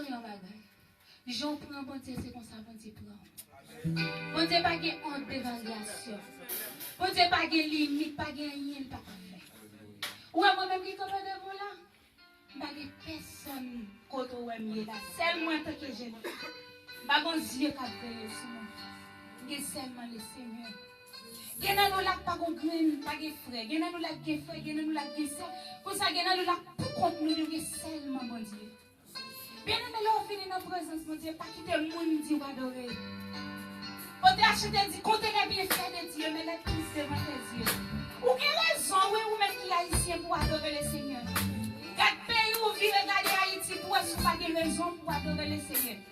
dire un bagage. J'en prends bon Dieu, c'est comme ça, bon Dieu prend. Bon Dieu, pas de honte de variation. Bon Dieu, pas de limite, pas de rien, pas de fait. Ou à moi-même qui comprends de vous là, pas de personne contre moi, là. C'est moi tant que j'ai. Pas bon Dieu qui a fait sur moi. C'est seulement le Seigneur. Il y a nous là pas de grain, pas de frère. Il y a nous là de frère, il y a nous là de ça. Pour ça, il y a nous là pour contre nous, seulement bon Dieu. Bien aimé, là, on finit notre présence, mon Dieu, pas quitter le monde dit ou adorer. On t'a acheté dit, comptez les bienfaits de Dieu, mais les plus devant tes yeux. Ou quelle raison, oui, ou même qui est haïtien pour adorer le Seigneur. Quatre pays où vit regarder Haïti pour être pas de raison pour adorer le Seigneur.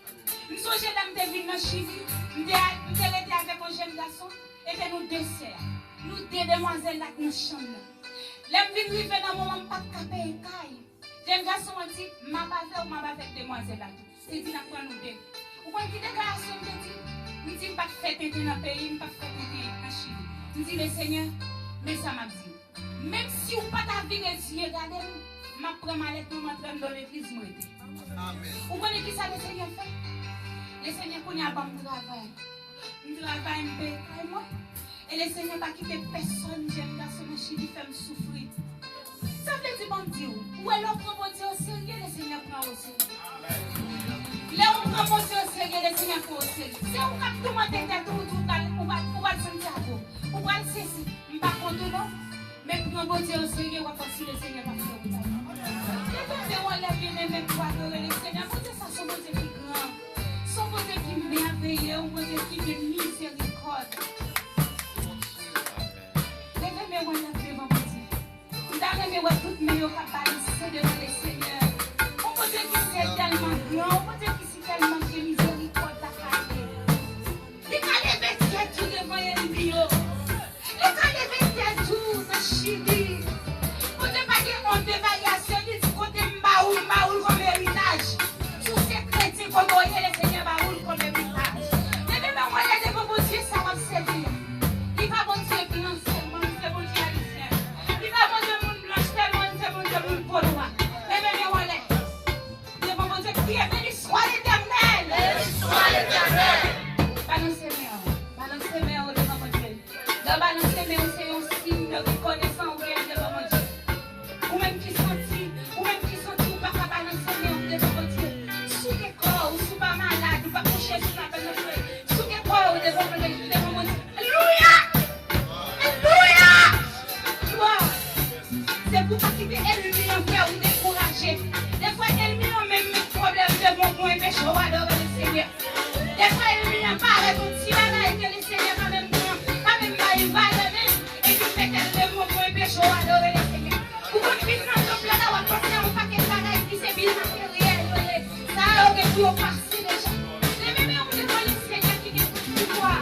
Nous sommes dans des villes dans Chili, nous sommes avec un jeune garçon, et puis nous deux sœurs. Nous deux demoiselles là qui nous chambre. Les villes vivent dans le moment pas de caper et caille. Jeune garçon dit, ma pas fait ou ma pas fait demoiselle là tout. C'est dit, nous nous deux. Ou quand il déclaration me dit, nous dit pas de fête dans le pays, pas de fête dans Chili. Nous dit le Seigneur, mais ça m'a dit. Même si ou pas ta vie les yeux, regardez, ma prends ma lettre, nous m'entraîne dans l'église, moi. Amen. Ou connaissez qui ça le Seigneur fait? Le Seigneur connaît un bon travail. Un travail un peu moi. Et le Seigneur n'a pas quitté personne, j'aime garçon dans Chili, fait me souffrir. Ça veut dire bon Dieu. Où est l'on prend bon Dieu au sérieux, le Seigneur prend au sérieux. Là on prend bon Dieu au sérieux, le Seigneur prend au sérieux. C'est où qu'on tout le monde pour le Santiago, pour le ceci. Je ne sais pas contre non, mais prend bon Dieu au sérieux, on va passer le Seigneur va faire au sérieux. Les on l'a bien aimé pour adorer le Seigneur. Bon Dieu, ça son bon Dieu qui est grand. Son bon Dieu qui est merveilleux, un bon Dieu qui est de miséricorde. Levez-moi on l'a devant mon Dieu. Nous avons toutes mes capacités devant le Seigneur. On peut dire qu'il est tellement grand, on peut dire qu'il est tellement de miséricorde à faire. Les cas de bêtises tout devant l'ennemi. Les cas de bêtises tout dans Chili. On ne peut pas dire honte de variation, il dit côté Mbaoul comme héritage. Tous ces chrétiens comme voyez le Seigneur Mbaoul comme héritage. Mais même on va devant mon Dieu, ça va me servir. Il va mon Dieu qui n'en sait pas, c'est mon Dieu haïtien. Il va mon Dieu mon blanche, c'est mon Dieu mon polois. Mais même on est devant mon Dieu qui est béni soit l'Éternel. Béni soit l'Éternel. Balancez mes hauts devant mon Dieu. Dans balancer mes hauts, c'est un signe de reconnaissance devant mon Dieu. Ou même qui sentit, ou pas qu'à balancer mes hauts devant mon Dieu. Sous les corps, ou sous pas malade, ou pas couché sous la peine de feu. Sous les corps, devant mon Dieu. Alléluia! Alléluia! Gloire! C'est pour pas quitter l'ennemi en faire ou décourager. Des fois, l'ennemi a même mes problèmes de mon point péché, on va adorer le Seigneur. Des fois, l'ennemi a parlé comme si la naïve que le Seigneur a même pas il va même. Et puis, fait qu'elle de mon point péché, on va adorer le Seigneur. Ou comme il dans le plan, on va passer un paquet de bagailles qui c'est bien matériel. Ça aurait pu passer déjà. Les mêmes on devant le Seigneur qui dit tout pouvoir.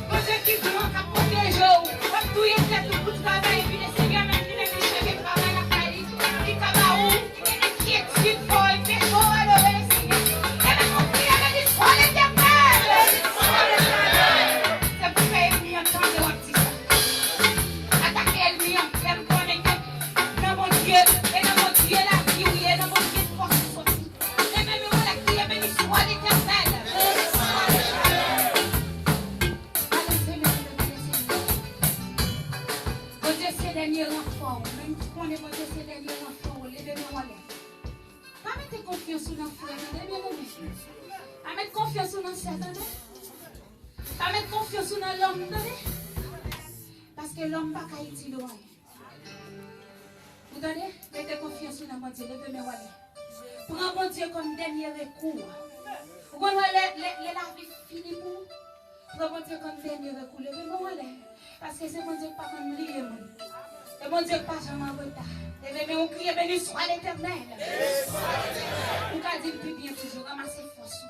Mon Dieu qui grand à protéger. On va tout y faire tout pour travail. Et puis le Seigneur même qui n'est plus qui travaille à Paris. Qui cabaou, qui est inquiétude pour le péché, on va adorer le Seigneur. Et même on prie avec l'histoire l'Éternel. C'est pour faire l'ennemi entendre un petit ça. Attaquer l'ennemi en plein connecté. Dans mon Dieu, et dans mon Dieu la vie, oui, et dans mon Dieu de force sortie. Et même on a crié, béni soit l'Éternel. Mon Dieu, c'est dernier enfant. Même si on est mon Dieu, c'est dernier enfant. Levez-moi là. Pas mettre confiance dans l'enfant, bien-aimé. Pas mettre confiance dans le Satan. Pas mettre confiance dans l'homme. Parce que l'homme n'a pas qu'à loin. Vous donnez, mettez confiance dans mon Dieu, levez-moi là. Prends mon Dieu comme dernier recours. Vous voyez, la vie finie pour vous. Prends mon Dieu comme dernier recours, levez-moi là. Parce que c'est mon Dieu qui pas comme lié. C'est mon Dieu qui pas jamais en retard. Levez-moi, on crie, béni soit l'Éternel. Vous pouvez dire plus bien toujours, ramasser force.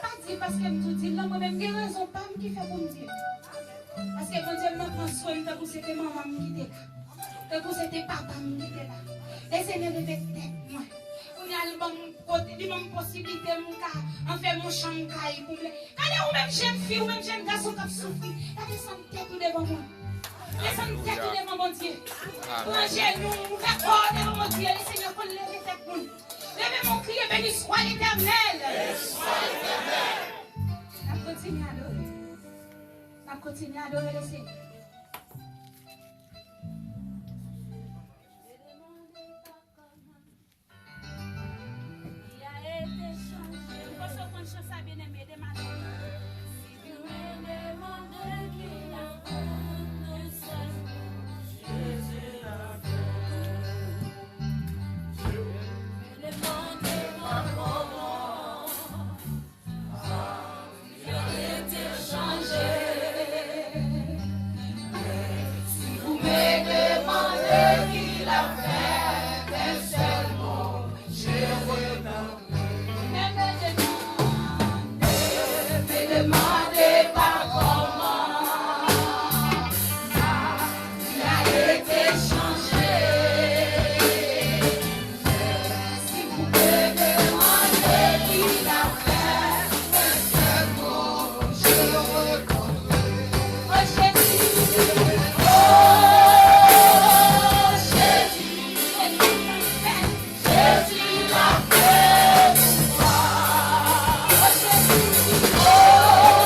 Pas dire parce que je vous dis, là, moi-même, j'ai raison, pas qui fait pour me dire. Parce que mon Dieu m'a prend soin de vous, c'était maman qui était là. De vous, c'était papa qui était là. Laissez-moi lever tête, moi. On a le bon possibilité, en faire mon chancaille pour me. Quand vous même jeune fille, ou même jeune garçon qui souffre, laissez-moi tête devant moi. Laissez-moi tête devant mon Dieu. Rangez-nous, d'accord devant mon Dieu, le Seigneur pour lever tête pour nous. Levez mon cri, que béni soit l'Éternel. On continue à adorer. On continue à adorer le Seigneur. Oh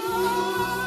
Oh,